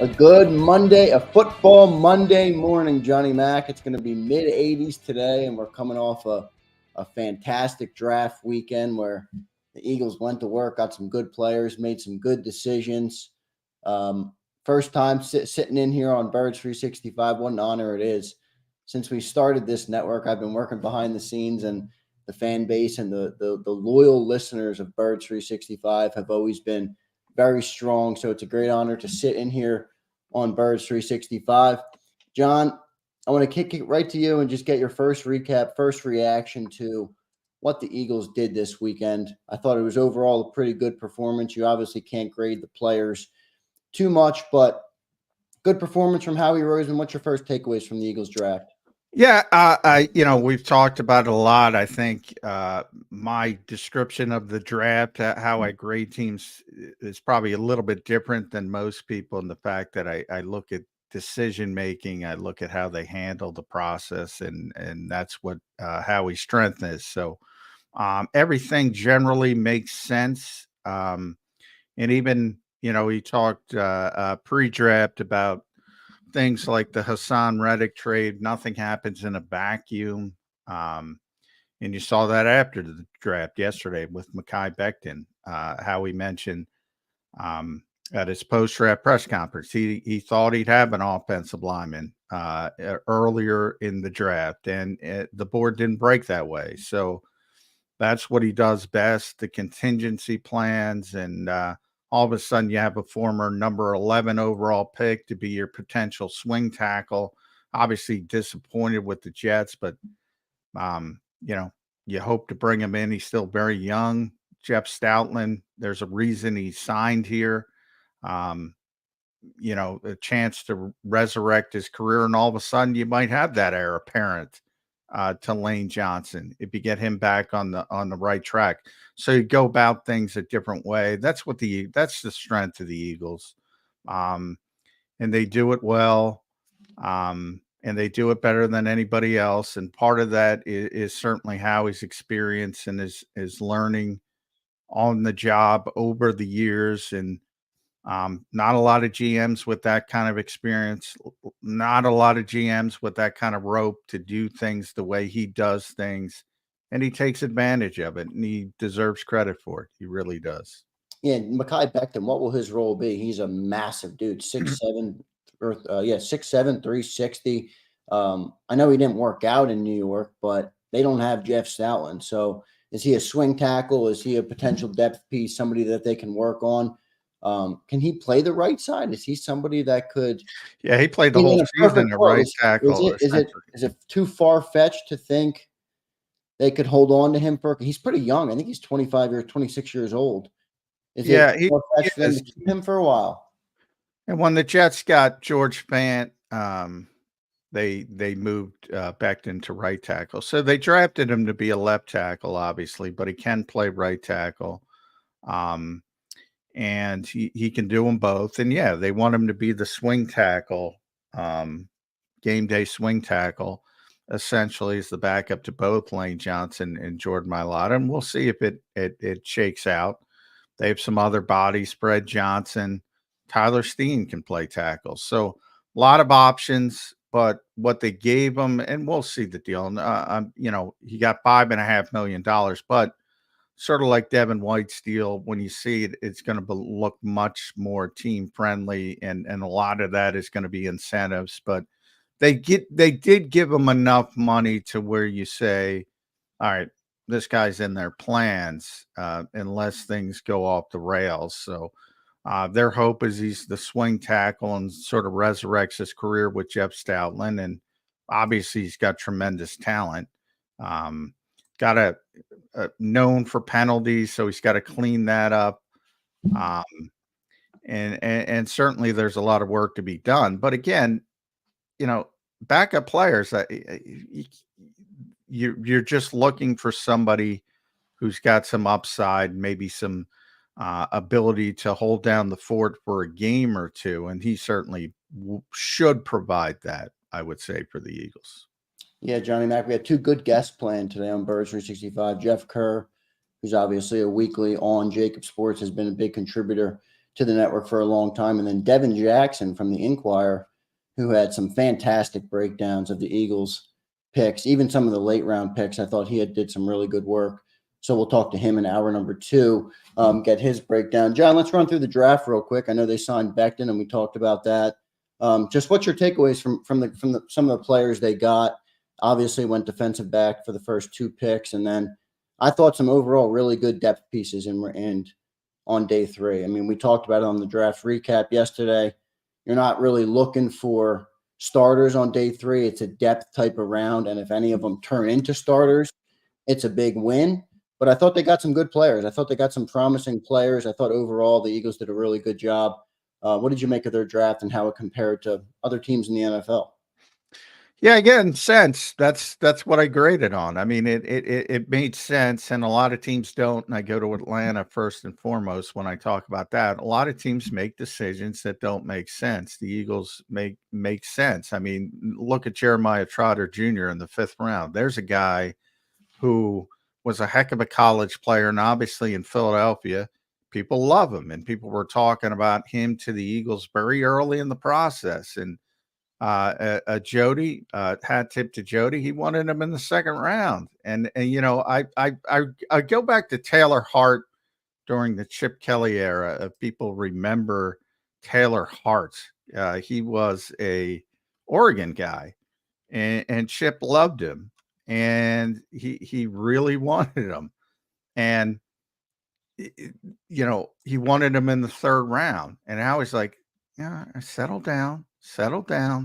A good Monday, a football Monday morning, Johnny Mac. It's going to be mid-80s today, and we're coming off a fantastic draft weekend where the Eagles went to work, got some good players, made some good decisions. First time sitting in here on Birds 365. What an honor it is. Since we started this network, I've been working behind the scenes, and the fan base and the loyal listeners of Birds 365 have always been very strong. So it's a great honor to sit in here on Birds 365. John, I want to kick it right to you and just get your first recap, first reaction to what the Eagles did this weekend. I thought it was overall a pretty good performance. You obviously can't grade the players too much, but good performance from Howie Roseman. What's your first takeaways from the Eagles draft? Yeah, we've talked about it a lot. I think my description of the draft, how I grade teams, is probably a little bit different than most people in the fact that I look at decision making, I look at how they handle the process, and that's what Howie's strength is. So everything generally makes sense, and even he talked pre-draft about things like the Hassan Reddick trade. Nothing happens in a vacuum. And you saw that after the draft yesterday with Mekhi Becton, how he mentioned at his post-draft press conference. He thought he'd have an offensive lineman earlier in the draft, and the board didn't break that way. So that's what he does best, the contingency plans, and all of a sudden you have a former number 11 overall pick to be your potential swing tackle. Obviously disappointed with the Jets, but you hope to bring him in. He's still very young. Jeff Stoutland, there's a reason he signed here. A chance to resurrect his career, and all of a sudden you might have that heir apparent to Lane Johnson if you get him back on the right track. So you go about things a different way. That's the strength of the Eagles, and they do it well, and they do it better than anybody else. And part of that is certainly Howie's experience and his learning on the job over the years, and not a lot of GMs with that kind of experience, not a lot of GMs with that kind of rope to do things the way he does things. And he takes advantage of it, and he deserves credit for it. He really does. Yeah, Mekhi Becton, what will his role be? He's a massive dude, 6'7", 6'7", 360. I know he didn't work out in New York, but they don't have Jeff Stoutland. So is he a swing tackle? Is he a potential depth piece, somebody that they can work on? Can he play the right side? Is he somebody that could? Yeah, he played the whole season at right tackle. Is it too far-fetched to think they could hold on to him for? He's pretty young. I think he's 26 years old. Is it far-fetched for them to keep him for a while? And when the Jets got George Fant, they moved Becton to right tackle. So they drafted him to be a left tackle, obviously, but he can play right tackle. And he can do them both. And yeah, they want him to be the swing tackle, game day swing tackle, essentially as the backup to both Lane Johnson and Jordan Mailata. And we'll see if it shakes out. They have some other bodies. Spread Johnson, Tyler Steen can play tackle. So a lot of options, but what they gave him, and we'll see the deal. He got $5.5 million, but sort of like Devin White's deal, when you see it, it's going to look much more team friendly, and a lot of that is going to be incentives. But they did give him enough money to where you say, all right, this guy's in their plans, unless things go off the rails. So their hope is he's the swing tackle and sort of resurrects his career with Jeff Stoutland. And obviously he's got tremendous talent. Got a known for penalties, so he's got to clean that up. And certainly there's a lot of work to be done. But again, backup players, you're just looking for somebody who's got some upside, maybe some ability to hold down the fort for a game or two, and he certainly should provide that, I would say, for the Eagles. Yeah, Johnny Mac, we had two good guests planned today on Birds 365. Jeff Kerr, who's obviously a weekly on JAKIB Sports, has been a big contributor to the network for a long time. And then Devin Jackson from the Inquirer, who had some fantastic breakdowns of the Eagles picks, even some of the late round picks. I thought he did some really good work. So we'll talk to him in hour number 2, get his breakdown. John, let's run through the draft real quick. I know they signed Becton, and we talked about that. Just what's your takeaways from some of the players they got? Obviously went defensive back for the first 2 picks, and then I thought some overall really good depth pieces and on day 3. I mean, we talked about it on the draft recap yesterday. You're not really looking for starters on day 3. It's a depth type of round, and if any of them turn into starters, it's a big win. But I thought they got some good players. I thought they got some promising players. I thought overall the Eagles did a really good job. What did you make of their draft and how it compared to other teams in the NFL? Yeah, again, sense. That's what I graded on. I mean, it made sense, and a lot of teams don't. And I go to Atlanta first and foremost when I talk about that. A lot of teams make decisions that don't make sense. The Eagles make sense. I mean, look at Jeremiah Trotter Jr. in the 5th round. There's a guy who was a heck of a college player, and obviously in Philadelphia, people love him, and people were talking about him to the Eagles very early in the process. And Jody, hat tip to Jody. He wanted him in the 2nd round. And you know, I go back to Taylor Hart during the Chip Kelly era. If people remember Taylor Hart, he was a Oregon guy, and Chip loved him, and he really wanted him. And you know, he wanted him in the 3rd round. And I was like, yeah, settle down.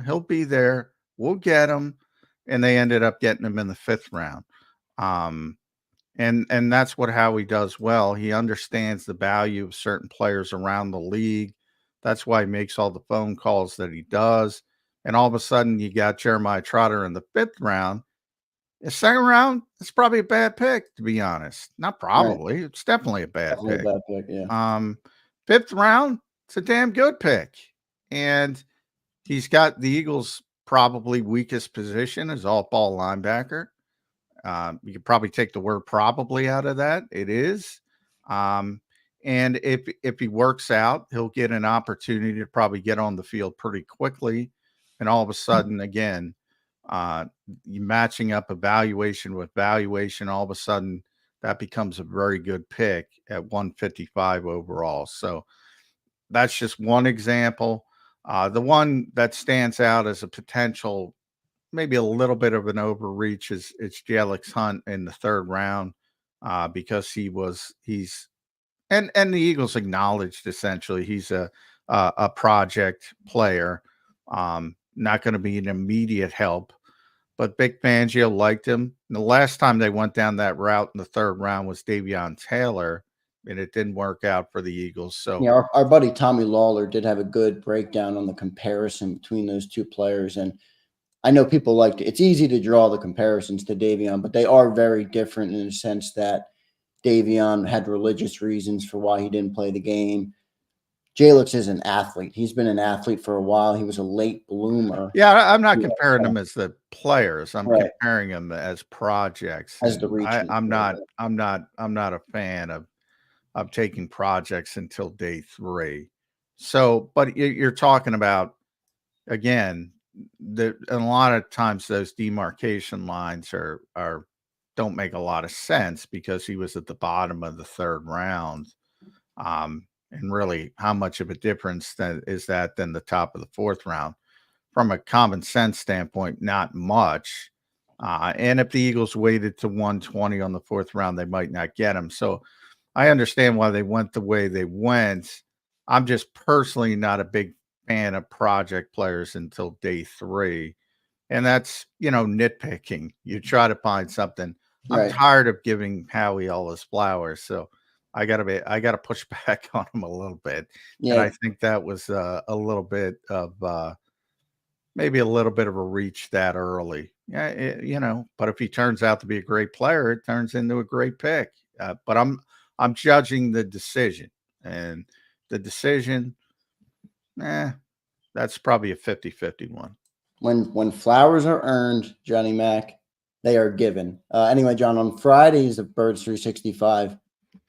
He'll be there. We'll get him. And they ended up getting him in the 5th round. And that's what Howie does well. He understands the value of certain players around the league. That's why he makes all the phone calls that he does. And all of a sudden, you got Jeremiah Trotter in the 5th round. The 2nd round, it's probably a bad pick, to be honest. Not probably. Right. It's definitely a bad pick. A bad pick, yeah. 5th round, it's a damn good pick. And he's got the Eagles' probably weakest position as off-ball linebacker. You could probably take the word probably out of that. It is. And if he works out, he'll get an opportunity to probably get on the field pretty quickly. And all of a sudden, again, you matching up evaluation with valuation, all of a sudden that becomes a very good pick at 155 overall. So that's just one example. The one that stands out as a potential, maybe a little bit of an overreach, is it's Jelix Hunt in the 3rd round, because he's and the Eagles acknowledged essentially he's a project player, not going to be an immediate help. But Vic Fangio liked him. And the last time they went down that route in the 3rd round was Davion Taylor, and it didn't work out for the Eagles. So yeah, our buddy Tommy Lawler did have a good breakdown on the comparison between those 2 players. And I know people like it's easy to draw the comparisons to Davion, but they are very different in the sense that Davion had religious reasons for why he didn't play the game. Jelix is an athlete. He's been an athlete for a while. He was a late bloomer. Yeah, I'm not comparing them as the players. I'm comparing them as projects. As the reach. I'm not a fan of taking projects until day 3. So, but you're talking about, again, and a lot of times those demarcation lines are don't make a lot of sense because he was at the bottom of the 3rd round. And really, how much of a difference is that than the top of the 4th round? From a common sense standpoint, not much. And if the Eagles waited to 120 on the 4th round, they might not get him. So I understand why they went the way they went. I'm just personally not a big fan of project players until day 3. And that's, you know, nitpicking. You try to find something. Right. I'm tired of giving Howie all his flowers. So I gotta push back on him a little bit. Yeah. And I think that was a little bit of maybe a little bit of a reach that early. Yeah, you know, but if he turns out to be a great player, it turns into a great pick. But I'm judging the decision, and the decision, that's probably a 50-50 one. When flowers are earned, Johnny Mac, they are given. Anyway, John, on Fridays of Birds 365,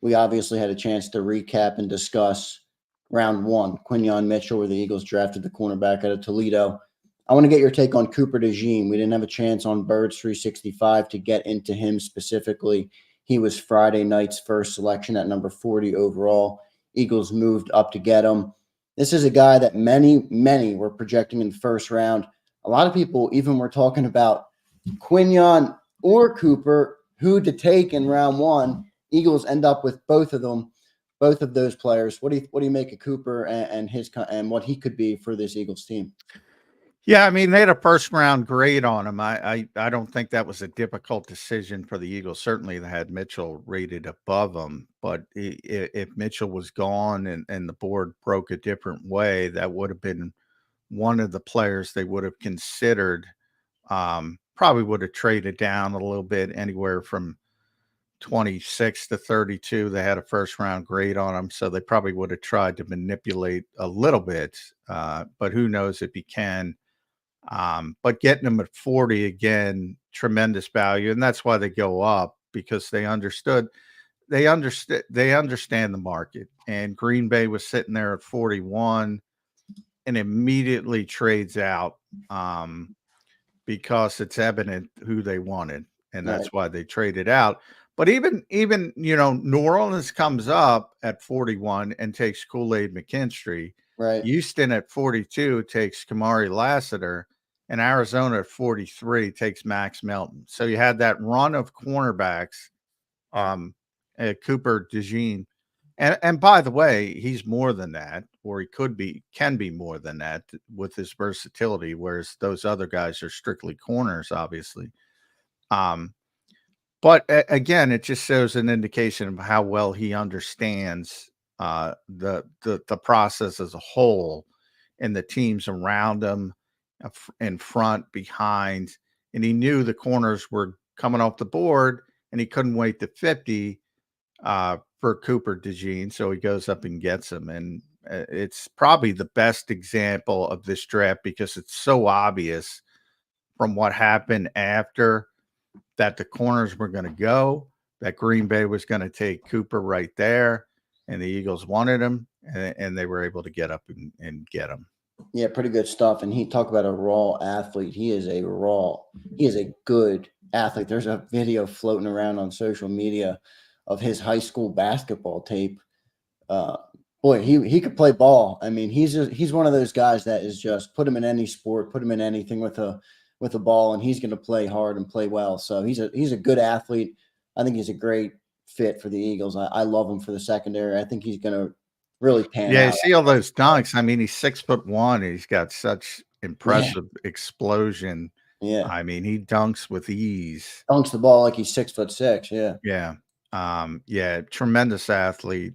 we obviously had a chance to recap and discuss round 1, Quinyon Mitchell, where the Eagles drafted the cornerback out of Toledo. I want to get your take on Cooper DeJean. We didn't have a chance on Birds 365 to get into him specifically. He was Friday night's first selection at number 40 overall. Eagles moved up to get him. This is a guy that many were projecting in the first round. A lot of people even were talking about Quinyon or Cooper, who to take in round 1. Eagles end up with both of them, both of those players. What do you make of Cooper and what he could be for this Eagles team? Yeah, I mean, they had a first round grade on him. I don't think that was a difficult decision for the Eagles. Certainly, they had Mitchell rated above him, but if Mitchell was gone and the board broke a different way, that would have been one of the players they would have considered. Probably would have traded down a little bit, anywhere from 26 to 32. They had a first round grade on him, so they probably would have tried to manipulate a little bit. But who knows if he can. But getting them at 40 again, tremendous value, and that's why they go up, because they understand the market. And Green Bay was sitting there at 41 and immediately trades out because it's evident who they wanted, and that's why they traded out. But even New Orleans comes up at 41 and takes Kool-Aid McKinstry. Right. Houston at 42 takes Kamari Lassiter, and Arizona at 43 takes Max Melton. So you had that run of cornerbacks, Cooper DeJean. And by the way, he's more than that, or he can be more than that with his versatility, whereas those other guys are strictly corners, obviously. But again, it just shows an indication of how well he understands the process as a whole, and the teams around him, in front, behind, and he knew the corners were coming off the board, and he couldn't wait to 50 for Cooper DeJean, so he goes up and gets him. And it's probably the best example of this draft, because it's so obvious from what happened after that the corners were going to go, that Green Bay was going to take Cooper right there, and the Eagles wanted him, and they were able to get up and get him. Yeah, pretty good stuff. And he talked about a raw athlete. He is a good athlete. There's a video floating around on social media of his high school basketball tape. Boy, he could play ball. I mean, he's one of those guys that is just put him in any sport, put him in anything with a ball, and he's going to play hard and play well. So he's a good athlete. I think he's a great fit for the Eagles. I love him for the secondary. I think he's going to really pan out. Yeah, you see all those dunks. I mean, he's 6'1", and he's got such impressive explosion. Yeah. I mean, he dunks with ease. Dunks the ball like he's 6'6". Yeah. Yeah. Tremendous athlete.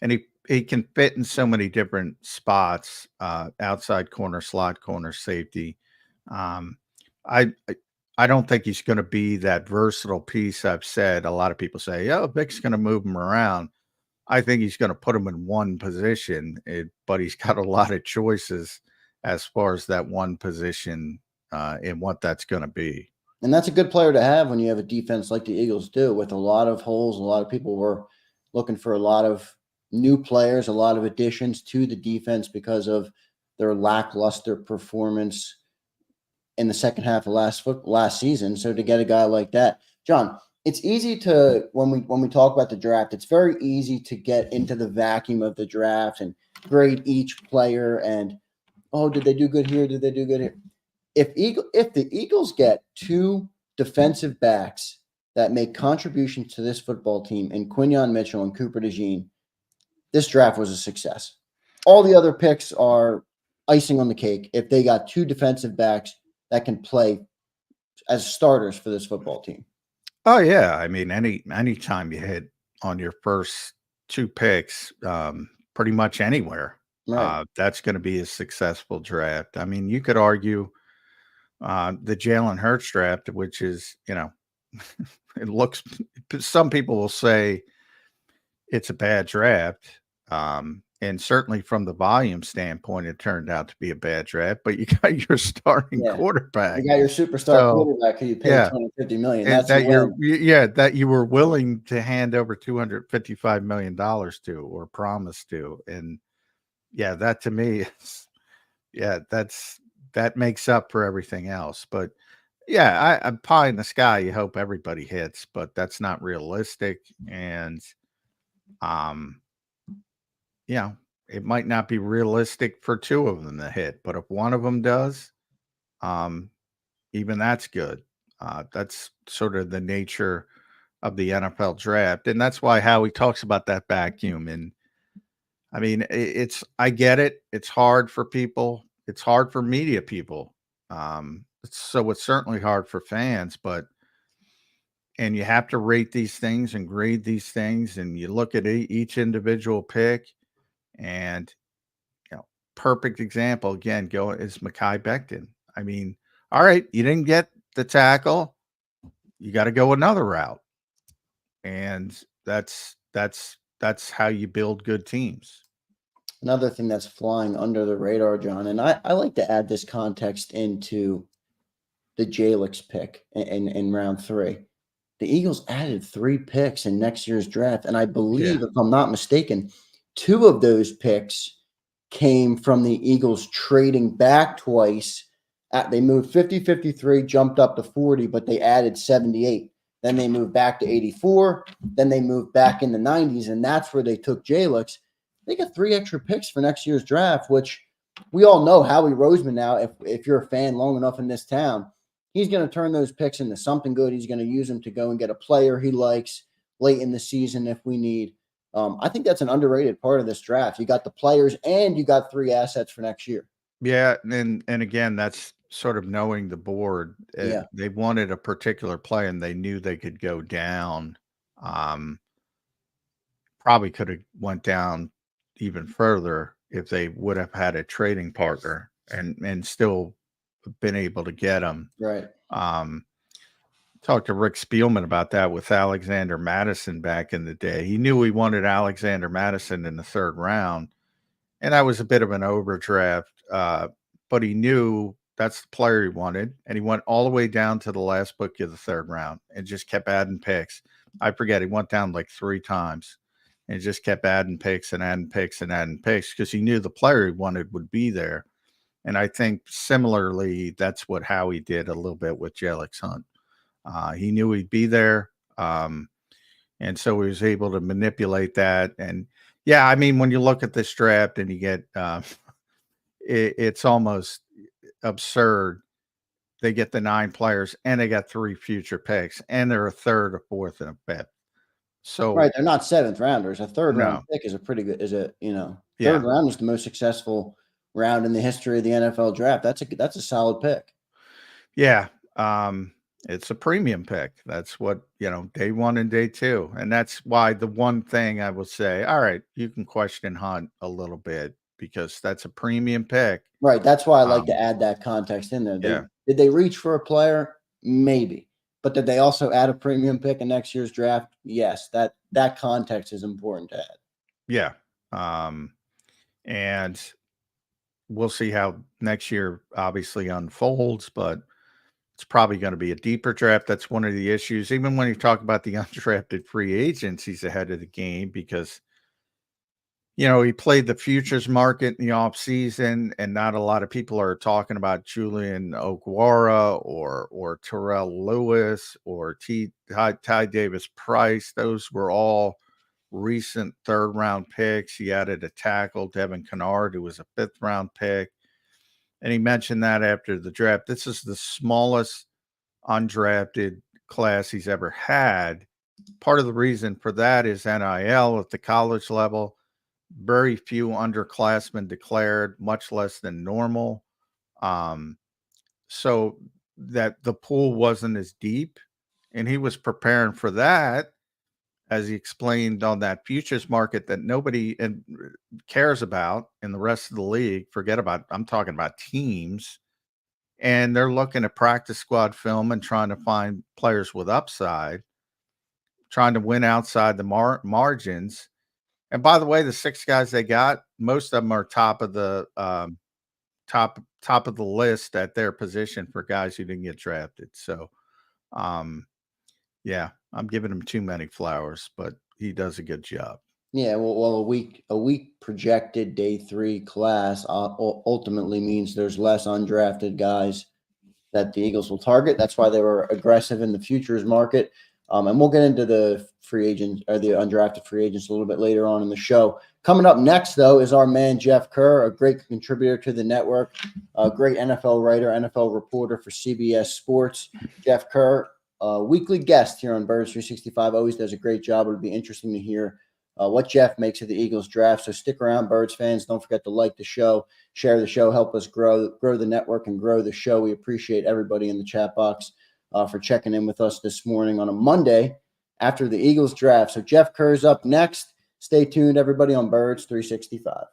And he can fit in so many different spots, outside corner, slot corner, safety. I don't think he's going to be that versatile piece. I've said, a lot of people say, oh, Vic's going to move him around. I think he's going to put him in one position, but he's got a lot of choices as far as that one position and what that's going to be. And that's a good player to have when you have a defense like the Eagles do, with a lot of holes. A lot of people were looking for a lot of new players, a lot of additions to the defense because of their lackluster performance in the second half of last season. So to get a guy like that, John, it's easy to, when we talk about the draft, it's very easy to get into the vacuum of the draft and grade each player and, oh, did they do good here? Did they do good here? If the Eagles get two defensive backs that make contributions to this football team in Quinyon Mitchell and Cooper DeJean, this draft was a success. All the other picks are icing on the cake if they got two defensive backs that can play as starters for this football team. Oh yeah, I mean, any time you hit on your first two picks, pretty much anywhere, right, that's going to be a successful draft. I mean, you could argue the Jalen Hurts draft, which is, it looks. Some people will say it's a bad draft, and certainly from the volume standpoint, it turned out to be a bad draft. But you got your starting quarterback. You got your superstar quarterback who you paid $250 million. That's that you were willing to hand over $255 million to, or promised to, and yeah, that to me is, yeah, that makes up for everything else. But yeah, I'm pie in the sky. You hope everybody hits, but that's not realistic. And um, you know, it might not be realistic for two of them to hit, but if one of them does, um, even that's good. That's sort of the nature of the NFL draft, and that's why Howie talks about that vacuum. And I mean, it's I get it. It's hard for people. It's hard for media people. So it's certainly hard for fans, but and you have to rate these things and grade these things, and you look at each individual pick, and you know, perfect example again go is Mekhi Becton. I mean, all right, you didn't get the tackle, you got to go another route, and that's how you build good teams. Another thing that's flying under the radar, John, and I like to add this context into the JAKIB pick in round 3. The Eagles added 3 picks in next year's draft, and I Yeah, believe, if I'm not mistaken, 2 of those picks came from the Eagles trading back twice. They moved 50, 53, jumped up to 40, but they added 78. Then they moved back to 84. Then they moved back in the 90s, and that's where they took JAKIB. They got 3 extra picks for next year's draft, which we all know Howie Roseman now, if you're a fan long enough in this town, he's going to turn those picks into something good. He's going to use them to go and get a player he likes late in the season if we need. I think that's an underrated part of this draft. You got the players and you got 3 assets for next year. yeah, and again, that's sort of knowing the board. Yeah. They wanted a particular play, and they knew they could go down. Um, Probably could have went down even further if they would have had a trading partner and still been able to get them. Right. Um, Talked to Rick Spielman about that with Alexander Madison back in the day. He knew he wanted Alexander Madison in the 3rd round, and that was a bit of an overdraft. But he knew that's the player he wanted, and he went all the way down to the last book of the 3rd round and just kept adding picks. I forget, he went down like 3 times and just kept adding picks and adding picks and adding picks because he knew the player he wanted would be there. And I think similarly, that's what Howie did a little bit with Jelix Hunt. He knew he'd be there. And so he was able to manipulate that. And yeah, I mean, when you look at this draft and you get, it's almost absurd. They get the 9 players and they got 3 future picks, and they're a 3rd, a 4th, and a 5th. So Right. They're not 7th rounders. A 3rd round no, pick is a pretty good, yeah, 3rd round is the most successful round in the history of the NFL draft. That's a solid pick. yeah. It's a premium pick. That's what, day 1 and day 2. And that's why the one thing I will say, all right, you can question Hunt a little bit because that's a premium pick. Right. That's why I like to Um, add that context in there. yeah, Did they reach for a player? Maybe. But did they also add a premium pick in next year's draft? Yes. That context is important to add. yeah. And we'll see how next year obviously unfolds, but it's probably going to be a deeper draft. That's one of the issues. Even when you talk about the undrafted free agents, he's ahead of the game because he played the futures market in the offseason, and not a lot of people are talking about Julian Okwara or Terrell Lewis or Ty Davis Price. Those were all recent 3rd round picks. He added a tackle, Devin Kennard, who was a 5th round pick. And he mentioned that after the draft. This is the smallest undrafted class he's ever had. Part of the reason for that is NIL at the college level. Very few underclassmen declared, much less than normal. Um, so that the pool wasn't as deep. And he was preparing for that, as he explained on that futures market that nobody cares about in the rest of the league. Forget about, I'm talking about teams. And they're looking at practice squad film and trying to find players with upside, trying to win outside the margins. And by the way, the 6 guys they got, most of them are top of the top of the list at their position for guys who didn't get drafted. So, yeah, I'm giving him too many flowers, but he does a good job. Yeah, well, a week projected day 3 class ultimately means there's less undrafted guys that the Eagles will target. That's why they were aggressive in the futures market. And we'll get into the free agents or the undrafted free agents a little bit later on in the show. Coming up next, though, is our man Jeff Kerr, a great contributor to the network, a great NFL writer, NFL reporter for CBS Sports. Jeff Kerr, weekly guest here on Birds 365, always does a great job. It'll be interesting to hear what Jeff makes of the Eagles draft. So stick around, Birds fans. Don't forget to like the show, share the show, help us grow the network and grow the show. We appreciate everybody in the chat box for checking in with us this morning on a Monday after the Eagles draft. So Jeff Kerr's up next. Stay tuned, everybody, on Birds 365.